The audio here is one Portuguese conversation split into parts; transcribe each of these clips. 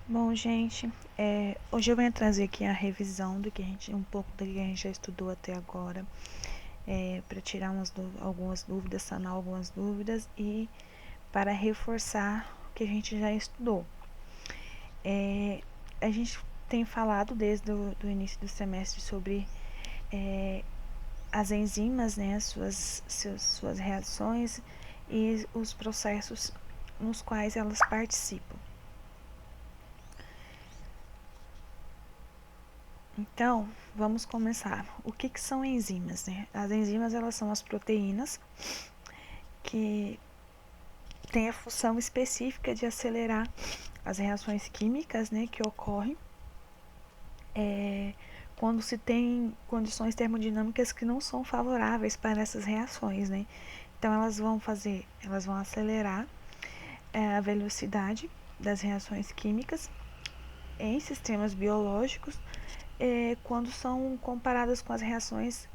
Bom, gente, hoje eu venho trazer aqui a revisão um pouco do que a gente já estudou até agora, para tirar algumas dúvidas, sanar algumas dúvidas e para reforçar o que a gente já estudou. A gente tem falado desde o início do semestre sobre as enzimas, né, suas reações e os processos nos quais elas participam. Então, vamos começar. O que são enzimas, né? As enzimas, elas são as proteínas que têm a função específica de acelerar as reações químicas, né, que ocorrem quando se tem condições termodinâmicas que não são favoráveis para essas reações, né? Então, elas vão acelerar a velocidade das reações químicas em sistemas biológicos quando são comparadas com as reações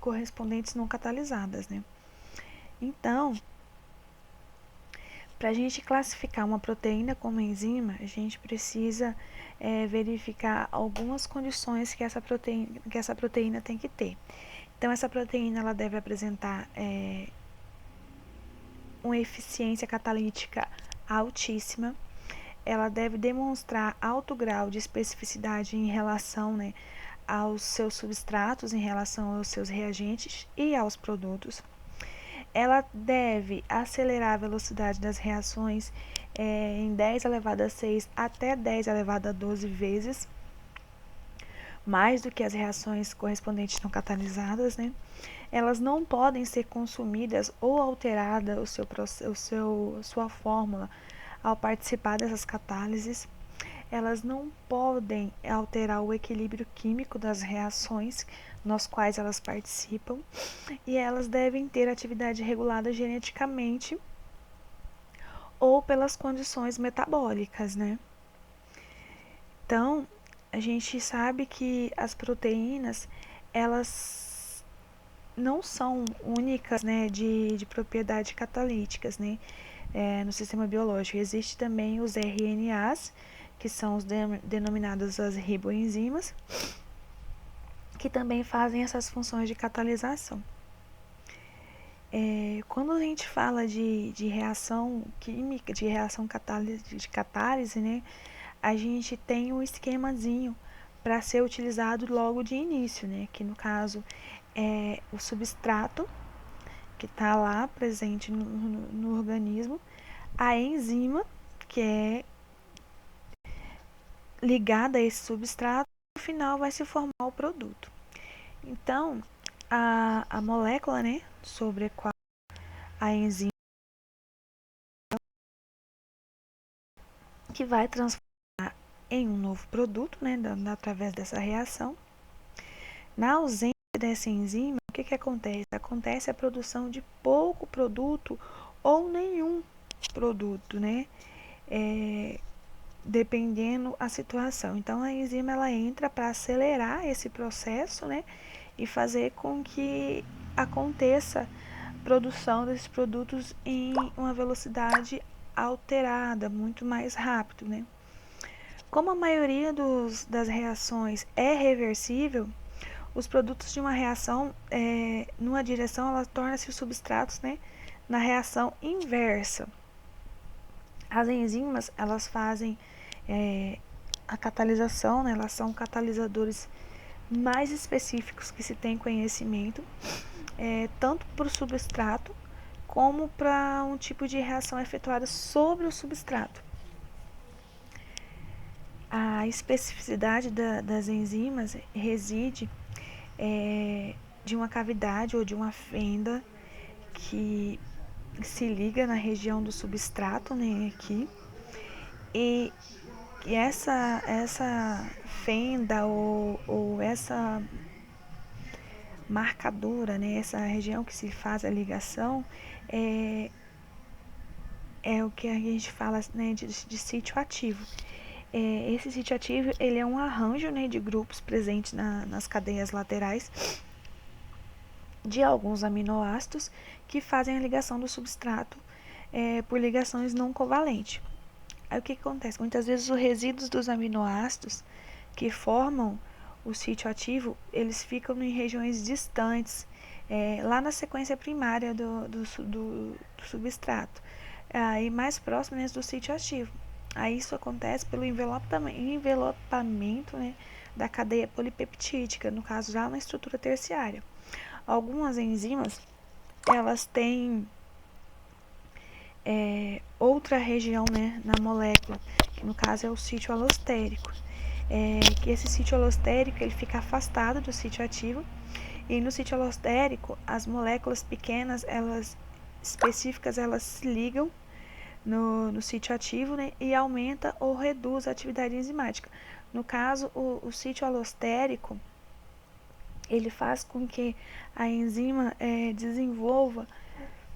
correspondentes não catalisadas, né? Então, para a gente classificar uma proteína como enzima, a gente precisa verificar algumas condições que essa proteína tem que ter. Então, essa proteína ela deve apresentar uma eficiência catalítica altíssima, ela deve demonstrar alto grau de especificidade em relação, né, aos seus substratos, em relação aos seus reagentes e aos produtos. Ela deve acelerar a velocidade das reações em 10 elevado a 6 até 10 elevado a 12 vezes, mais do que as reações correspondentes não catalisadas, né? Elas não podem ser consumidas ou alterada sua fórmula ao participar dessas catálises. Elas não podem alterar o equilíbrio químico das reações nas quais elas participam e elas devem ter atividade regulada geneticamente ou pelas condições metabólicas, né? Então, a gente sabe que as proteínas, elas não são únicas, né, de propriedades catalíticas, né, no sistema biológico. Existe também os RNAs, que são os denominados as riboenzimas, que também fazem essas funções de catalisação. Quando a gente fala de reação química, de reação de catálise, né, a gente tem um esquemazinho para ser utilizado logo de início, né, que no caso é o substrato que está lá presente no organismo, a enzima que é ligada a esse substrato, no final vai se formar o produto. Então, a molécula, né, sobre a qual a enzima que vai transformar em um novo produto, né, através dessa reação. Na ausência dessa enzima, o que acontece? Acontece a produção de pouco produto ou nenhum produto, né? Dependendo a situação. Então, a enzima ela entra para acelerar esse processo, né? E fazer com que aconteça produção desses produtos em uma velocidade alterada, muito mais rápido, né? Como a maioria das reações é reversível, os produtos de uma reação, numa direção, ela torna-se os substratos, né, na reação inversa. As enzimas, elas fazem a catalisação, né, elas são catalisadores mais específicos que se tem conhecimento, tanto para o substrato como para um tipo de reação efetuada sobre o substrato. A especificidade das enzimas reside de uma cavidade ou de uma fenda que se liga na região do substrato, né, aqui, e essa fenda ou essa marcadora, né, essa região que se faz a ligação, é o que a gente fala, né, de sítio ativo. Esse sítio ativo ele é um arranjo, né, de grupos presentes nas cadeias laterais de alguns aminoácidos que fazem a ligação do substrato por ligações não covalentes. Aí o que acontece? Muitas vezes os resíduos dos aminoácidos que formam o sítio ativo, eles ficam em regiões distantes, lá na sequência primária do substrato, e mais próximas do sítio ativo. Aí isso acontece pelo envelopamento, né, da cadeia polipeptídica, no caso já na estrutura terciária. Algumas enzimas, elas têm outra região, né, na molécula, que no caso é o sítio alostérico. Que esse sítio alostérico ele fica afastado do sítio ativo, e no sítio alostérico as moléculas pequenas, elas específicas, elas se ligam no sítio ativo, né, e aumenta ou reduz a atividade enzimática. No caso, o sítio alostérico ele faz com que a enzima desenvolva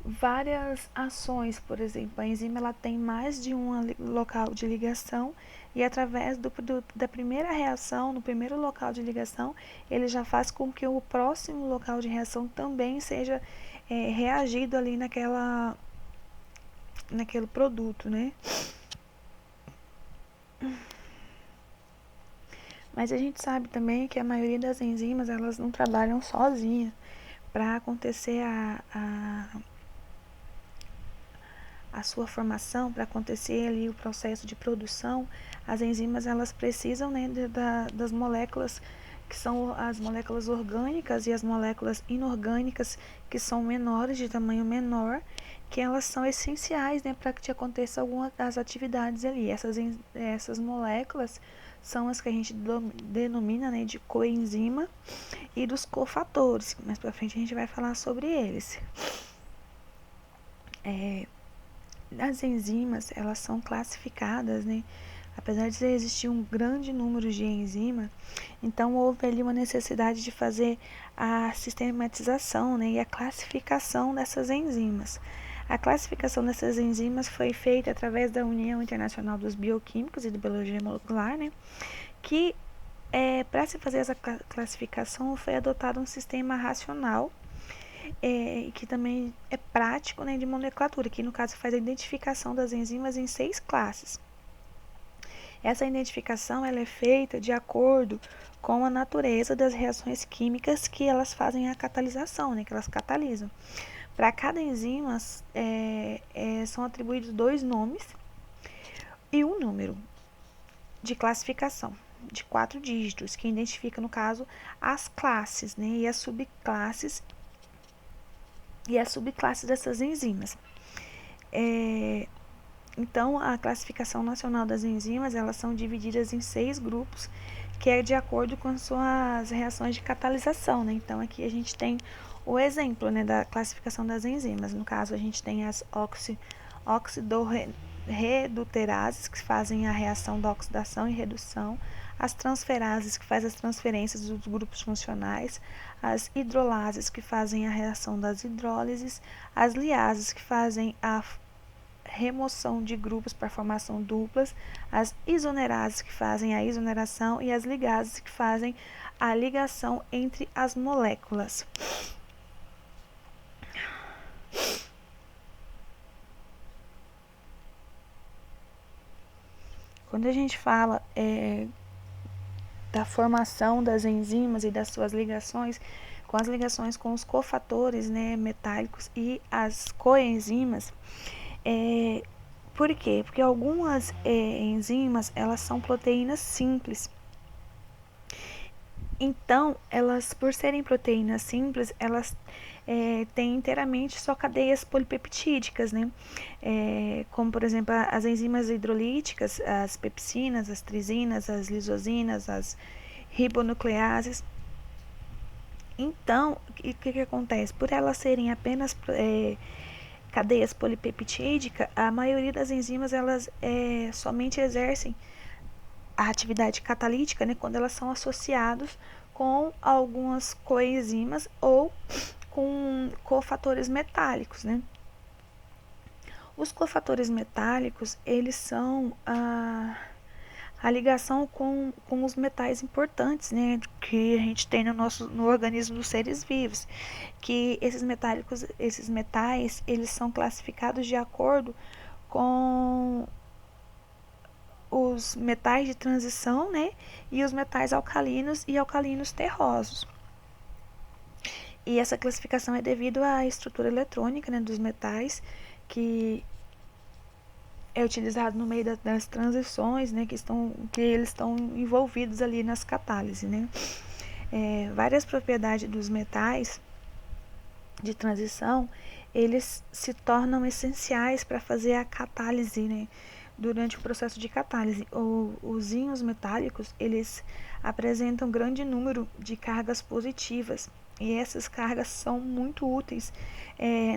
várias ações. Por exemplo, a enzima ela tem mais de um local de ligação, e através da primeira reação, no primeiro local de ligação, ele já faz com que o próximo local de reação também seja reagido ali naquele produto, né? Mas a gente sabe também que a maioria das enzimas, elas não trabalham sozinhas. Para acontecer a sua formação, para acontecer ali o processo de produção, as enzimas elas precisam, né, das moléculas que são as moléculas orgânicas e as moléculas inorgânicas, que são menores, de tamanho menor, que elas são essenciais, né, para que aconteça alguma das atividades ali. Essas moléculas são as que a gente denomina, né, de coenzima e dos cofatores. Mais para frente a gente vai falar sobre eles. As enzimas, elas são classificadas, né? Apesar de existir um grande número de enzimas, então houve ali uma necessidade de fazer a sistematização, né, e a classificação dessas enzimas. A classificação dessas enzimas foi feita através da União Internacional dos Bioquímicos e da Biologia Molecular, né, que para se fazer essa classificação foi adotado um sistema racional, que também é prático, né, de nomenclatura, que no caso faz a identificação das enzimas em 6 classes. Essa identificação ela é feita de acordo com a natureza das reações químicas que elas fazem a catalisação, né, que elas catalisam. Para cada enzima são atribuídos 2 nomes e um número de classificação de 4 dígitos, que identifica, no caso, as classes, né, e as subclasses dessas enzimas. Então, a classificação nacional das enzimas, elas são divididas em 6 grupos, que é de acordo com as suas reações de catalisação, né? Então, aqui a gente tem o exemplo, né, da classificação das enzimas. No caso, a gente tem as oxidorreduterases, que fazem a reação da oxidação e redução, as transferases, que fazem as transferências dos grupos funcionais, as hidrolases, que fazem a reação das hidrólises, as liases, que fazem a remoção de grupos para formação duplas, as isonerases, que fazem a isoneração, e as ligases, que fazem a ligação entre as moléculas. Quando a gente fala da formação das enzimas e das suas ligações, com as ligações com os cofatores, né, metálicos e as coenzimas, por quê? Porque algumas enzimas, elas são proteínas simples. Então, elas, por serem proteínas simples, elas têm inteiramente só cadeias polipeptídicas, né? Como, por exemplo, as enzimas hidrolíticas, as pepsinas, as trisinas, as lisosinas, as ribonucleases. Então, o que acontece? Por elas serem apenas cadeias polipeptídicas, a maioria das enzimas, elas somente exercem a atividade catalítica, né, quando elas são associadas com algumas coenzimas ou com cofatores metálicos, né? Os cofatores metálicos, eles são a ligação com os metais importantes, né, que a gente tem no organismo dos seres vivos, que esses metais, eles são classificados de acordo com os metais de transição, né, e os metais alcalinos e alcalinos terrosos. E essa classificação é devido à estrutura eletrônica, né, dos metais, que é utilizado no meio das transições, né, que eles estão envolvidos ali nas catálises, né. Várias propriedades dos metais de transição, eles se tornam essenciais para fazer a catálise, né? Durante o processo de catálise, os íons metálicos, eles apresentam grande número de cargas positivas, e essas cargas são muito úteis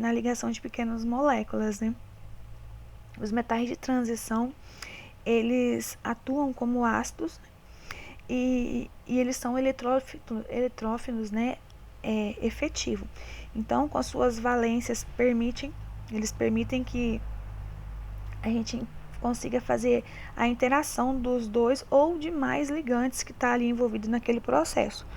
na ligação de pequenas moléculas, né? Os metais de transição, eles atuam como ácidos, e eles são eletrófilos, né, efetivo. Então, com as suas valências, eles permitem que a gente consiga fazer a interação dos dois ou de mais ligantes que está ali envolvido naquele processo.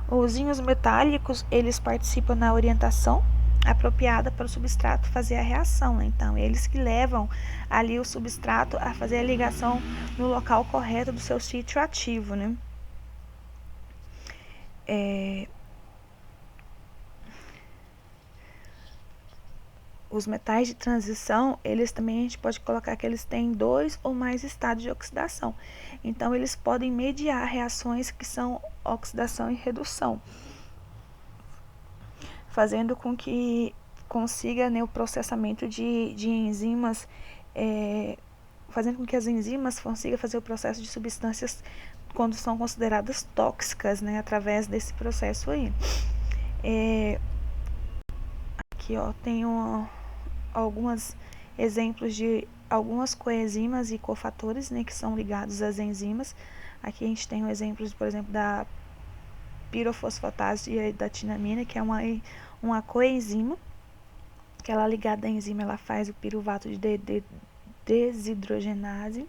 Os íons metálicos, eles participam na orientação apropriada para o substrato fazer a reação, né? Então, eles que levam ali o substrato a fazer a ligação no local correto do seu sítio ativo, né? Os metais de transição, eles também a gente pode colocar que eles têm 2 ou mais estados de oxidação. Então, eles podem mediar reações que são oxidação e redução, fazendo com que consiga, né, o processamento de enzimas, fazendo com que as enzimas consigam fazer o processo de substâncias quando são consideradas tóxicas, né, através desse processo aí. Aqui, ó, tem alguns exemplos de algumas coenzimas e cofatores, né, que são ligados às enzimas. Aqui a gente tem um exemplo, por exemplo, da pirofosfatase e da tinamina, que é uma coenzima, que ela ligada à enzima, ela faz o piruvato de desidrogenase.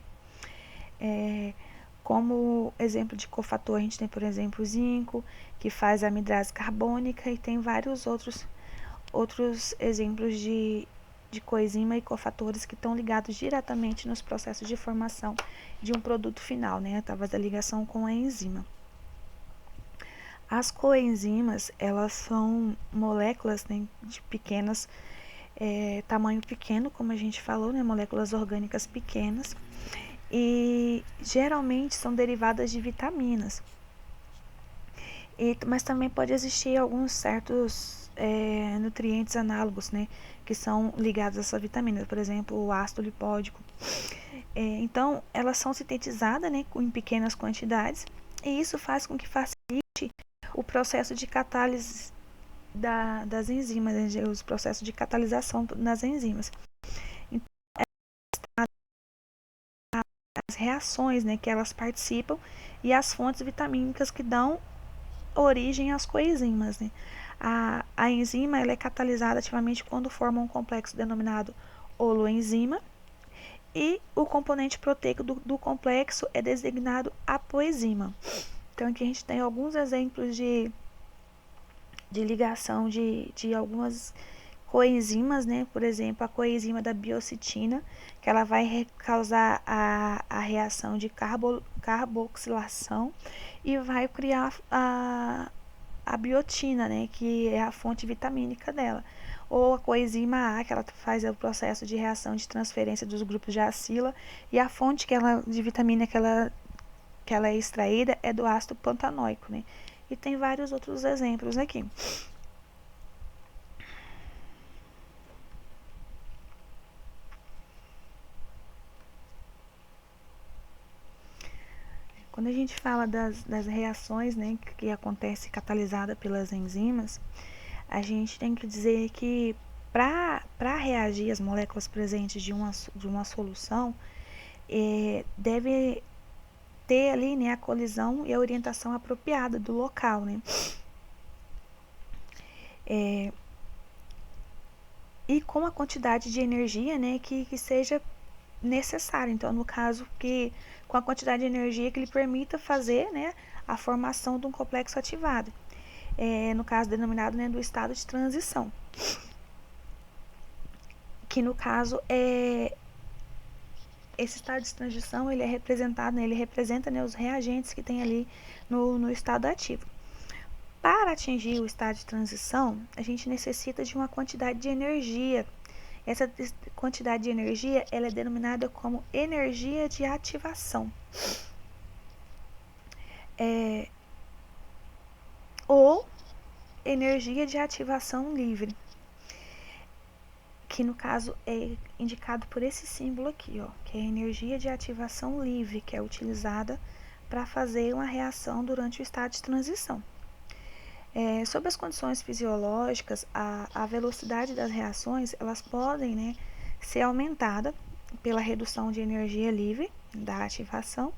Como exemplo de cofator, a gente tem, por exemplo, o zinco, que faz a amidrase carbônica, e tem vários outros exemplos de coenzima e cofatores que estão ligados diretamente nos processos de formação de um produto final, né, através da ligação com a enzima. As coenzimas, elas são moléculas, né, de pequenas, tamanho pequeno, como a gente falou, né, moléculas orgânicas pequenas, e geralmente são derivadas de vitaminas. Mas também pode existir alguns certos nutrientes análogos, né, que são ligados a essa vitamina, por exemplo, o ácido lipódico. Então, elas são sintetizadas, né, em pequenas quantidades, e isso faz com que facilite o processo de catálise das enzimas, né, os processos de catalisação nas enzimas. Então, as reações, né, que elas participam, e as fontes vitamínicas que dão origem às coenzimas, né? A enzima, ela é catalisada ativamente quando forma um complexo denominado holoenzima, e o componente proteico do complexo é designado apoenzima. Então, aqui a gente tem alguns exemplos de ligação de algumas coenzimas, né? Por exemplo, a coenzima da biocitina, que ela vai causar a reação de carboxilação e vai criar a biotina, né, que é a fonte vitamínica dela. Ou a coenzima A, que ela faz o processo de reação de transferência dos grupos de acila, e a fonte de vitamina que ela é extraída é do ácido pantanoico, né? E tem vários outros exemplos aqui. Quando a gente fala das reações, né, que acontece catalisada pelas enzimas, a gente tem que dizer que para reagir às moléculas presentes de uma solução, deve ter ali, né, a colisão e a orientação apropriada do local, né? E com a quantidade de energia, né, que seja necessária. Então, no caso, que com a quantidade de energia que lhe permita fazer, né, a formação de um complexo ativado. No caso denominado, né, do estado de transição. Que no caso esse estado de transição ele é representado, né, ele representa, né, os reagentes que tem ali no estado ativo. Para atingir o estado de transição, a gente necessita de uma quantidade de energia. Essa quantidade de energia ela é denominada como energia de ativação. Ou energia de ativação livre, que no caso é indicado por esse símbolo aqui, ó, que é a energia de ativação livre, que é utilizada para fazer uma reação durante o estado de transição. Sob as condições fisiológicas, a velocidade das reações elas podem, né, ser aumentada pela redução de energia livre da ativação,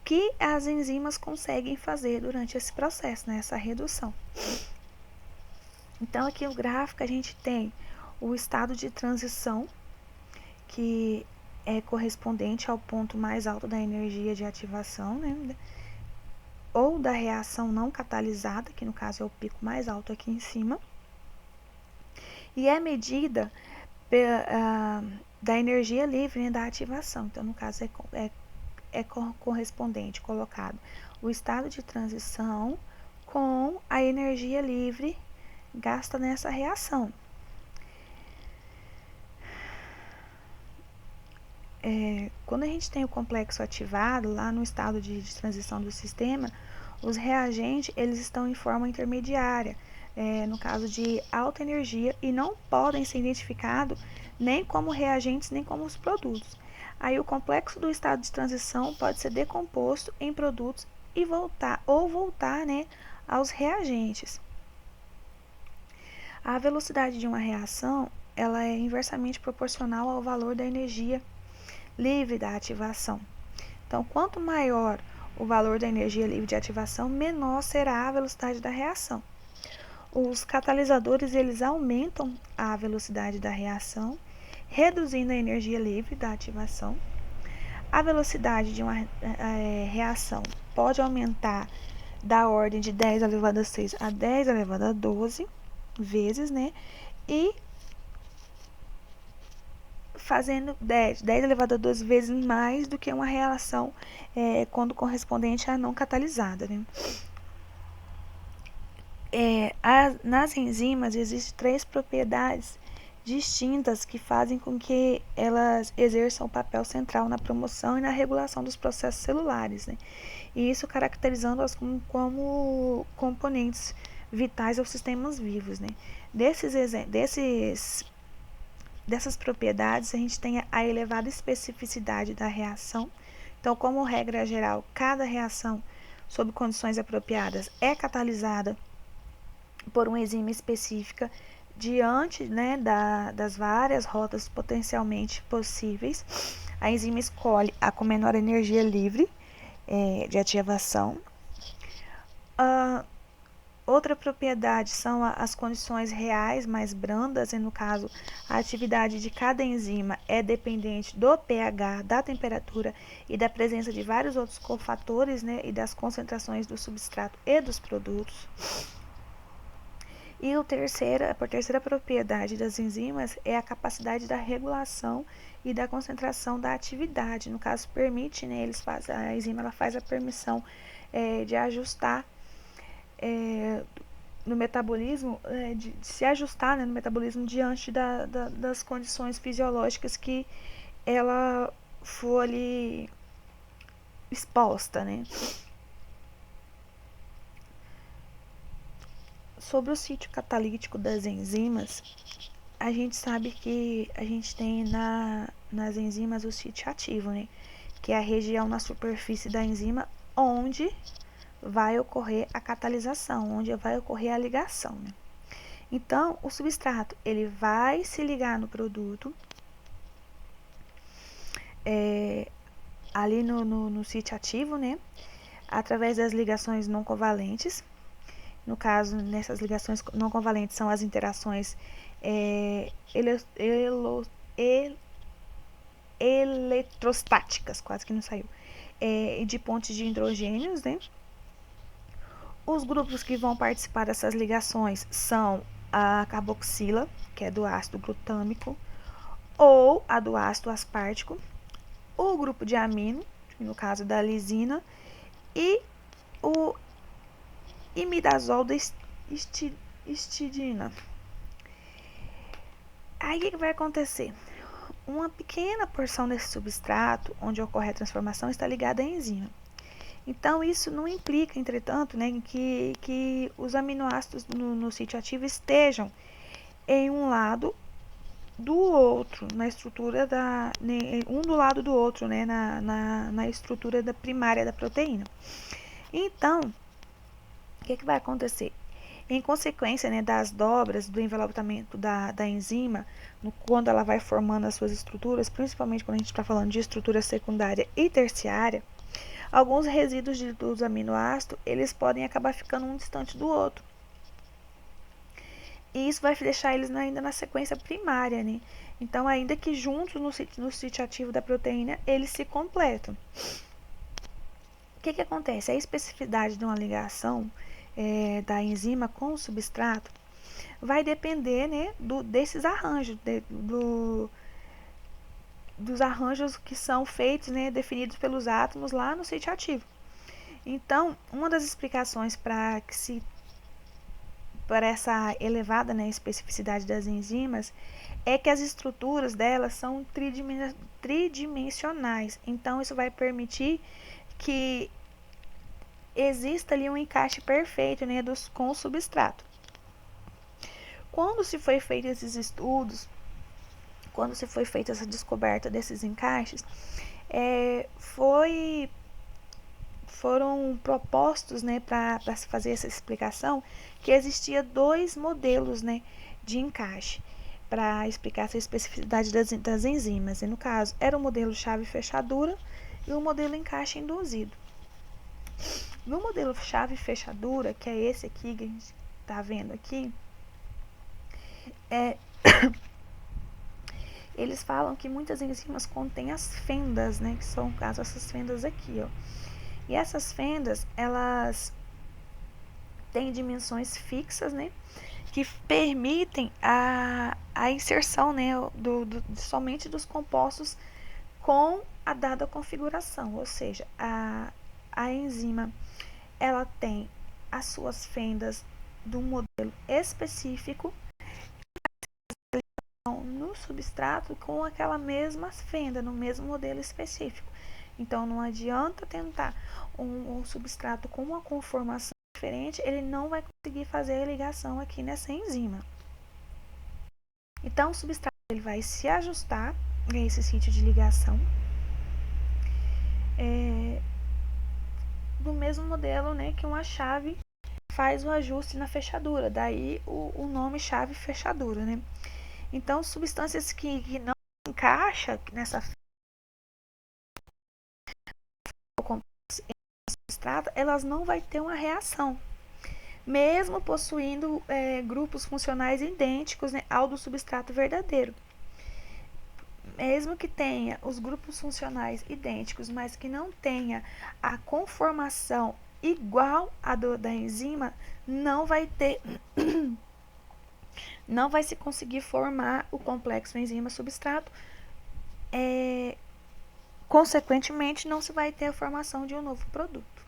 que as enzimas conseguem fazer durante esse processo, né, essa redução. Então, aqui no gráfico a gente tem o estado de transição, que é correspondente ao ponto mais alto da energia de ativação, né, ou da reação não catalisada, que no caso é o pico mais alto aqui em cima, e é medida da energia livre, né, da ativação. Então, no caso, é correspondente, colocado o estado de transição com a energia livre gasta nessa reação. Quando a gente tem o complexo ativado, lá no estado de transição do sistema, os reagentes eles estão em forma intermediária, no caso de alta energia, e não podem ser identificados nem como reagentes nem como os produtos. Aí o complexo do estado de transição pode ser decomposto em produtos e voltar né, aos reagentes. A velocidade de uma reação ela é inversamente proporcional ao valor da energia livre da ativação. Então, quanto maior o valor da energia livre de ativação, menor será a velocidade da reação. Os catalisadores eles aumentam a velocidade da reação, reduzindo a energia livre da ativação. A velocidade de uma reação pode aumentar da ordem de 10 elevado a 6 a 10 elevado a 12 vezes, né? E fazendo 10 elevado a 12 vezes mais do que uma reação quando correspondente à não catalisada, né? Nas enzimas existem 3 propriedades distintas que fazem com que elas exerçam um papel central na promoção e na regulação dos processos celulares, né? E isso caracterizando-as como componentes vitais aos sistemas vivos, né? Dessas propriedades, a gente tem a elevada especificidade da reação. Então, como regra geral, cada reação, sob condições apropriadas, é catalisada por uma enzima específica diante, né, das várias rotas potencialmente possíveis. A enzima escolhe a com menor energia livre de ativação. Outra propriedade são as condições reais mais brandas, e no caso, a atividade de cada enzima é dependente do pH, da temperatura e da presença de vários outros cofatores, né, e das concentrações do substrato e dos produtos. E a terceira propriedade das enzimas é a capacidade da regulação e da concentração da atividade. No caso, permite, né, a enzima ela faz a permissão de ajustar no metabolismo, de se ajustar, né, no metabolismo diante das condições fisiológicas que ela for ali exposta, né. Sobre o sítio catalítico das enzimas, a gente sabe que a gente tem nas enzimas o sítio ativo, né, que é a região na superfície da enzima onde vai ocorrer a catalisação, onde vai ocorrer a ligação, né? Então, o substrato ele vai se ligar no produto ali no sítio ativo, né? Através das ligações não covalentes. No caso, nessas ligações não covalentes são as interações eletrostáticas, quase que não saiu, de pontes de hidrogênios, né? Os grupos que vão participar dessas ligações são a carboxila, que é do ácido glutâmico, ou a do ácido aspartico, o grupo de amino, no caso da lisina, e o imidazol da histidina. Aí o que vai acontecer? Uma pequena porção desse substrato, onde ocorre a transformação, está ligada à enzima. Então, isso não implica, entretanto, né, que os aminoácidos no sítio ativo estejam em um lado do outro, na estrutura um do lado do outro, né, na estrutura primária da proteína. Então, o que vai acontecer? Em consequência, né, das dobras do envelopamento da enzima, quando ela vai formando as suas estruturas, principalmente quando a gente está falando de estrutura secundária e terciária, alguns resíduos dos aminoácidos, eles podem acabar ficando um distante do outro. E isso vai deixar eles ainda na sequência primária, né? Então, ainda que juntos no sítio ativo da proteína, eles se completam. O que acontece? A especificidade de uma ligação da enzima com o substrato vai depender, né, desses arranjos, dos arranjos que são feitos, né, definidos pelos átomos lá no sítio ativo. Então, uma das explicações para essa elevada, né, especificidade das enzimas é que as estruturas delas são tridimensionais. Então, isso vai permitir que exista ali um encaixe perfeito, né, com o substrato. Quando se foi feito esses estudos, quando se foi feita essa descoberta desses encaixes, foram propostos, né, para se fazer essa explicação, que existia 2 modelos, né, de encaixe para explicar essa especificidade das enzimas. E no caso, era o modelo chave-fechadura e o modelo encaixe induzido. No modelo chave-fechadura, que é esse aqui que a gente está vendo aqui, eles falam que muitas enzimas contêm as fendas, né, que são, no caso, essas fendas aqui, ó. E essas fendas, elas têm dimensões fixas, né, que permitem a inserção, né, somente dos compostos com a dada configuração, ou seja, a enzima ela tem as suas fendas de um modelo específico no substrato com aquela mesma fenda, no mesmo modelo específico. Então, não adianta tentar um substrato com uma conformação diferente, ele não vai conseguir fazer a ligação aqui nessa enzima. Então, o substrato ele vai se ajustar a esse sítio de ligação do mesmo modelo, né, que uma chave faz o ajuste na fechadura, daí o nome chave fechadura, né? Então, substâncias que não encaixam nessa substrato, elas não vão ter uma reação, mesmo possuindo grupos funcionais idênticos, né, ao do substrato verdadeiro. Mesmo que tenha os grupos funcionais idênticos, mas que não tenha a conformação igual à da enzima, não vai ter não vai se conseguir formar o complexo enzima-substrato. Consequentemente, não se vai ter a formação de um novo produto.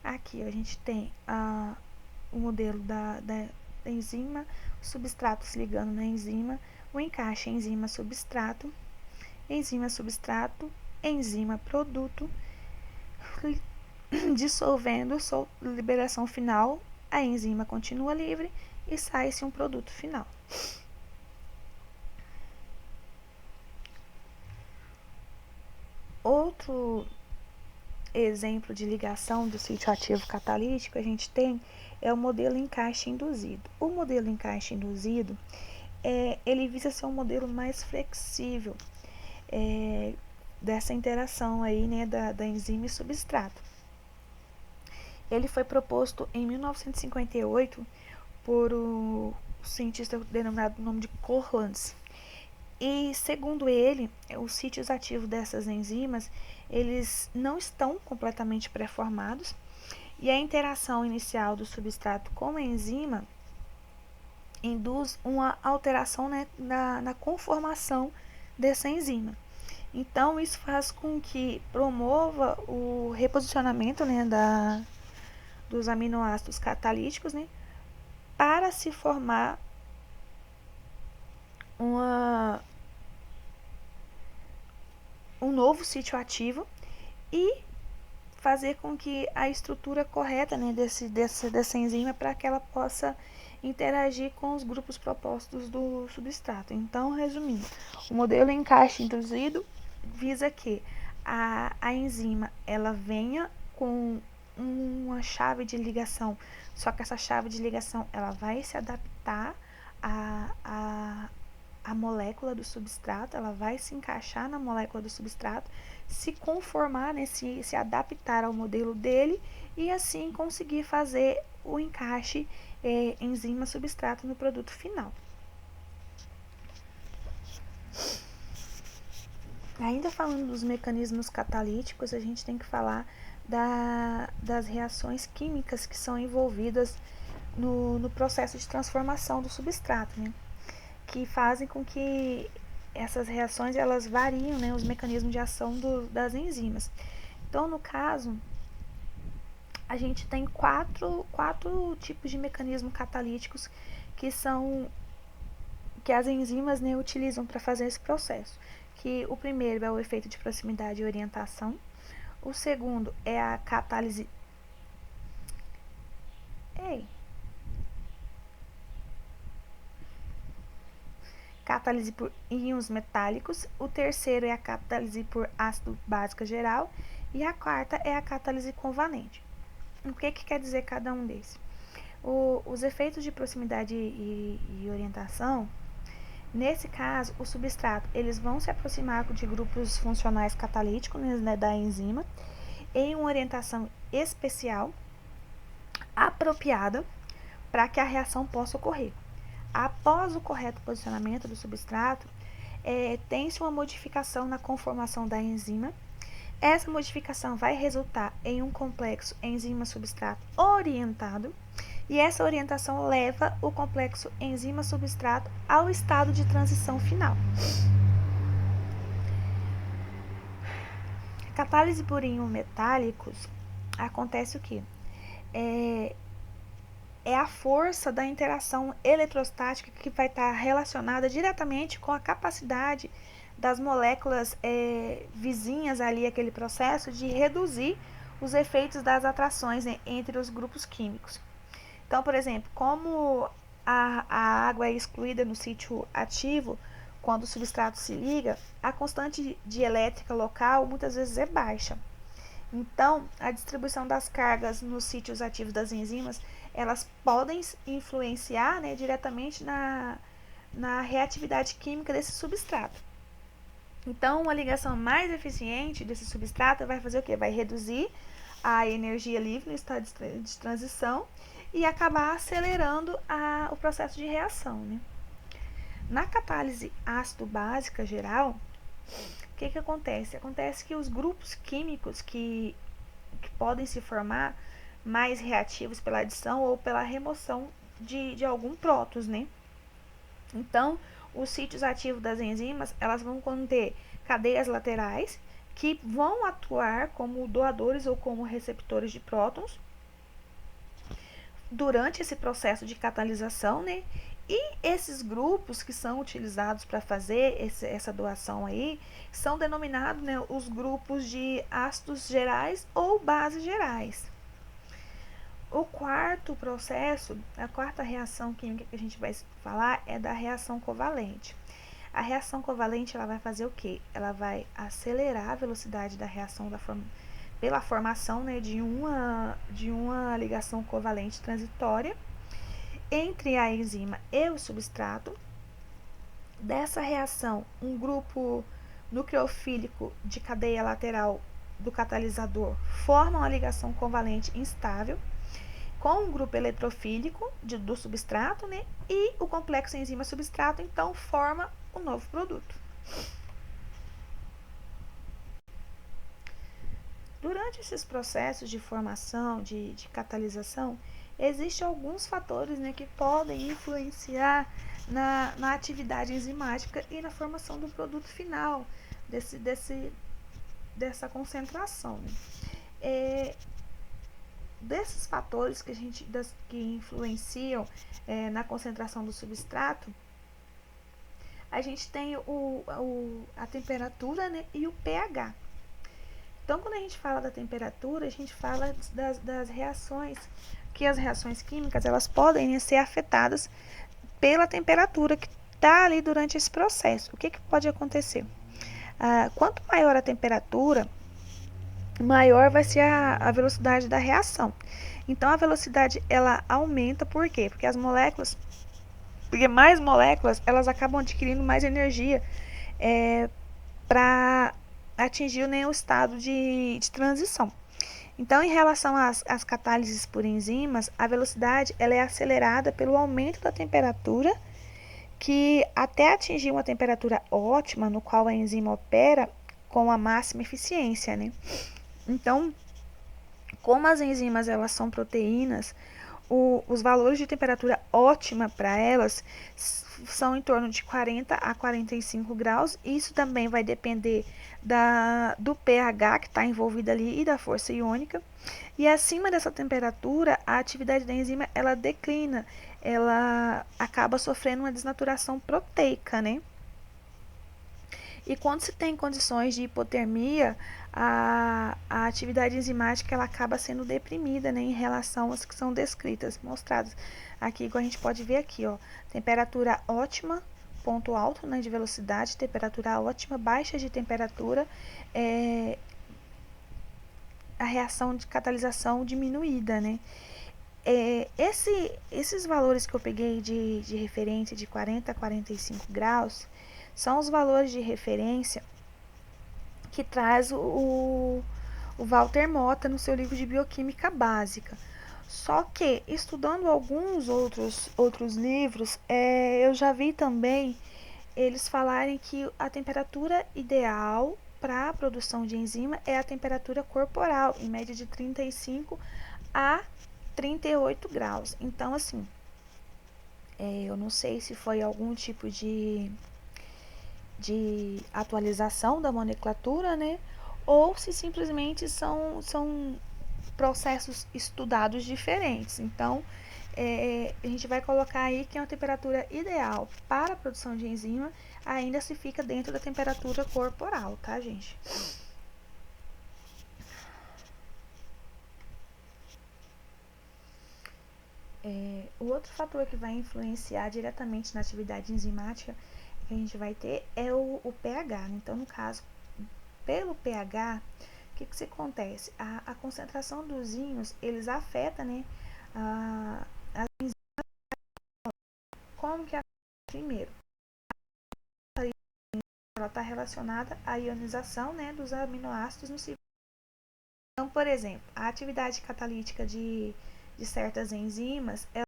Aqui a gente tem o modelo da enzima, o substrato se ligando na enzima, o encaixe enzima-substrato, enzima-substrato, enzima-produto, dissolvendo, liberação final, a enzima continua livre e sai-se um produto final. Outro exemplo de ligação do sítio ativo catalítico a gente tem é o modelo encaixe induzido. O modelo encaixe induzido, ele visa ser um modelo mais flexível dessa interação aí, né, da enzima e substrato. Ele foi proposto em 1958 por um cientista denominado nome de Corlands. E, segundo ele, os sítios ativos dessas enzimas, eles não estão completamente pré-formados e a interação inicial do substrato com a enzima induz uma alteração, né, na conformação dessa enzima. Então, isso faz com que promova o reposicionamento, né, dos aminoácidos catalíticos, né, para se formar um novo sítio ativo e fazer com que a estrutura correta, né, dessa enzima para que ela possa interagir com os grupos propostos do substrato. Então, resumindo, o modelo encaixe induzido visa que a enzima ela venha com uma chave de ligação, só que essa chave de ligação ela vai se adaptar a molécula do substrato, ela vai se encaixar na molécula do substrato, se conformar, né, se adaptar ao modelo dele e assim conseguir fazer o encaixe enzima-substrato no produto final. Ainda falando dos mecanismos catalíticos, a gente tem que falar das reações químicas que são envolvidas no processo de transformação do substrato, né? Que fazem com que essas reações elas variam, né, os mecanismos de ação das enzimas. Então, no caso, a gente tem quatro tipos de mecanismos catalíticos que as enzimas, né, utilizam para fazer esse processo. Que o primeiro é o efeito de proximidade e orientação. O segundo é a catálise por íons metálicos, o terceiro é a catálise por ácido básico geral e a quarta é a catálise covalente. O que quer dizer cada um desses? Os efeitos de proximidade e orientação, nesse caso, o substrato, eles vão se aproximar de grupos funcionais catalíticos, né, da enzima em uma orientação especial, apropriada, para que a reação possa ocorrer. Após o correto posicionamento do substrato, tem-se uma modificação na conformação da enzima. Essa modificação vai resultar em um complexo enzima-substrato orientado, e essa orientação leva o complexo enzima-substrato ao estado de transição final. Catálise por íons metálicos acontece o quê? É a força da interação eletrostática que vai estar relacionada diretamente com a capacidade das moléculas vizinhas ali àquele processo de reduzir os efeitos das atrações, né, entre os grupos químicos. Então, por exemplo, como a água é excluída no sítio ativo, quando o substrato se liga, a constante dielétrica local muitas vezes é baixa. Então, a distribuição das cargas nos sítios ativos das enzimas, elas podem influenciar, né, diretamente na reatividade química desse substrato. Então, uma ligação mais eficiente desse substrato vai fazer o quê? Vai reduzir a energia livre no estado de transição e acabar acelerando o processo de reação, né? Na catálise ácido-básica geral, o que acontece? Acontece que os grupos químicos que podem se formar mais reativos pela adição ou pela remoção de algum prótons, né? Então, os sítios ativos das enzimas, elas vão conter cadeias laterais que vão atuar como doadores ou como receptores de prótons durante esse processo de catalisação, né? E esses grupos que são utilizados para fazer essa doação aí, são denominados, né, os grupos de ácidos gerais ou bases gerais. O quarto processo, a quarta reação química que a gente vai falar é da reação covalente. A reação covalente ela vai fazer o quê? Ela vai acelerar a velocidade da reação pela formação, né, de uma ligação covalente transitória entre a enzima e o substrato. Dessa reação, um grupo nucleofílico de cadeia lateral do catalisador forma uma ligação covalente instável com um grupo eletrofílico do substrato, né? E o complexo enzima-substrato, então, forma o novo produto. Durante esses processos de formação, de catalisação, existem alguns fatores, né, que podem influenciar na atividade enzimática e na formação do produto final, dessa concentração, né? Desses fatores que influenciam na concentração do substrato, a gente tem a temperatura, né, e o pH. Então, quando a gente fala da temperatura, a gente fala das reações, que as reações químicas elas podem, né, ser afetadas pela temperatura que está ali durante esse processo. O que pode acontecer? Quanto maior a temperatura, maior vai ser a velocidade da reação. Então, a velocidade ela aumenta, por quê? Porque mais moléculas elas acabam adquirindo mais energia para atingir, né, o estado de transição. Então, em relação às catálises por enzimas, a velocidade ela é acelerada pelo aumento da temperatura, que até atingir uma temperatura ótima, no qual a enzima opera com a máxima eficiência, né? Então, como as enzimas elas são proteínas, os valores de temperatura ótima para elas são em torno de 40 a 45 graus. Isso também vai depender do pH que está envolvido ali e da força iônica. E acima dessa temperatura, a atividade da enzima ela declina, ela acaba sofrendo uma desnaturação proteica, né? E quando se tem condições de hipotermia, a atividade enzimática ela acaba sendo deprimida, né, em relação às que são descritas, mostradas aqui, igual a gente pode ver aqui, ó, temperatura ótima, ponto alto, né, de velocidade, temperatura ótima, baixa de temperatura, a reação de catalisação diminuída, né. Esses valores que eu peguei de referência de 40 a 45 graus, são os valores de referência que traz o Walter Mota no seu livro de Bioquímica Básica. Só que, estudando alguns outros livros, eu já vi também eles falarem que a temperatura ideal para a produção de enzima é a temperatura corporal, em média de 35 a 38 graus. Então, assim, eu não sei se foi algum tipo de atualização da nomenclatura, né? Ou se simplesmente são processos estudados diferentes. Então, a gente vai colocar aí que é uma temperatura ideal para a produção de enzima, ainda se fica dentro da temperatura corporal, tá, gente? O outro fator que vai influenciar diretamente na atividade enzimática que a gente vai ter é o pH. Então, no caso, pelo pH, o que acontece? A concentração dos íons, eles afetam, né, as enzimas. Como que primeiro? Ela está relacionada à ionização, né, dos aminoácidos no ciclo. Então, por exemplo, a atividade catalítica de certas enzimas, ela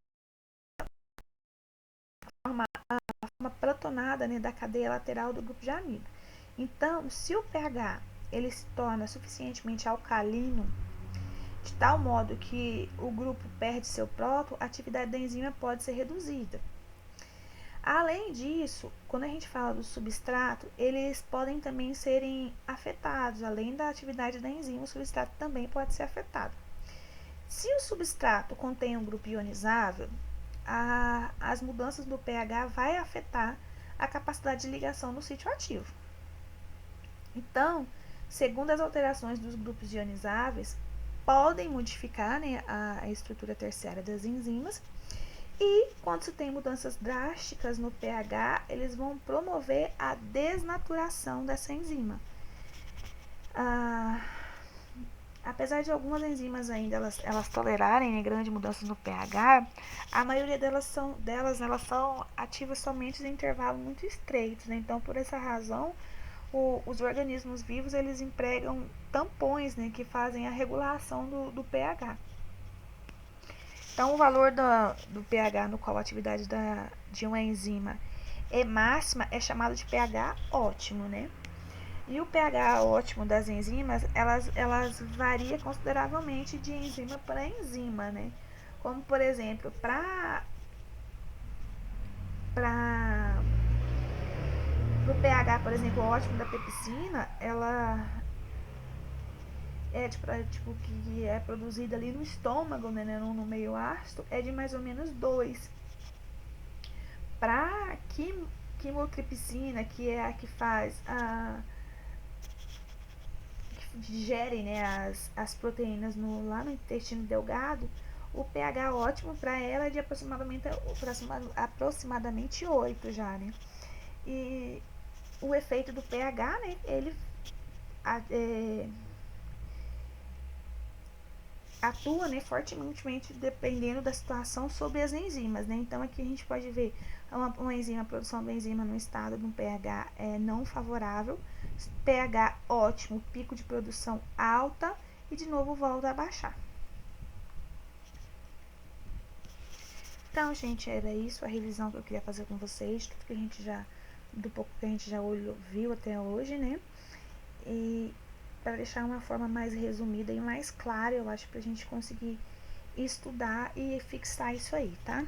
forma a forma protonada, né, da cadeia lateral do grupo de amido. Então, se o pH ele se torna suficientemente alcalino, de tal modo que o grupo perde seu próton, a atividade da enzima pode ser reduzida. Além disso, quando a gente fala do substrato, eles podem também serem afetados. Além da atividade da enzima, o substrato também pode ser afetado. Se o substrato contém um grupo ionizável, as mudanças do pH vai afetar a capacidade de ligação no sítio ativo. Então, segundo as alterações dos grupos ionizáveis, podem modificar, né, a estrutura terciária das enzimas. E quando se tem mudanças drásticas no pH, eles vão promover a desnaturação dessa enzima. Apesar de algumas enzimas ainda elas tolerarem, né, grandes mudanças no pH, a maioria delas são ativas somente em intervalos muito estreitos, né? Então, por essa razão, os organismos vivos eles empregam tampões, né, que fazem a regulação do pH. Então, o valor do pH no qual a atividade de uma enzima é máxima é chamado de pH ótimo, né? E o pH ótimo das enzimas, elas variam consideravelmente de enzima para enzima, né? Como, por exemplo, para Pro pH, por exemplo, ótimo da pepsina, ela é tipo que é produzida ali no estômago, né, no meio ácido, é de mais ou menos 2. Para quimotripsina, que é a que faz que digere, né, as proteínas lá no intestino delgado, o pH ótimo para ela é de aproximadamente 8 já, né? E o efeito do pH, né, ele atua, né, fortemente dependendo da situação sobre as enzimas, né? Então aqui a gente pode ver uma enzima, a produção da enzima no estado de um pH não favorável, pH ótimo, pico de produção alta e de novo volta a baixar. Então, gente, era isso a revisão que eu queria fazer com vocês, tudo que a gente já, do pouco que a gente já viu até hoje, né? E para deixar uma forma mais resumida e mais clara, eu acho, pra gente conseguir estudar e fixar isso aí, tá?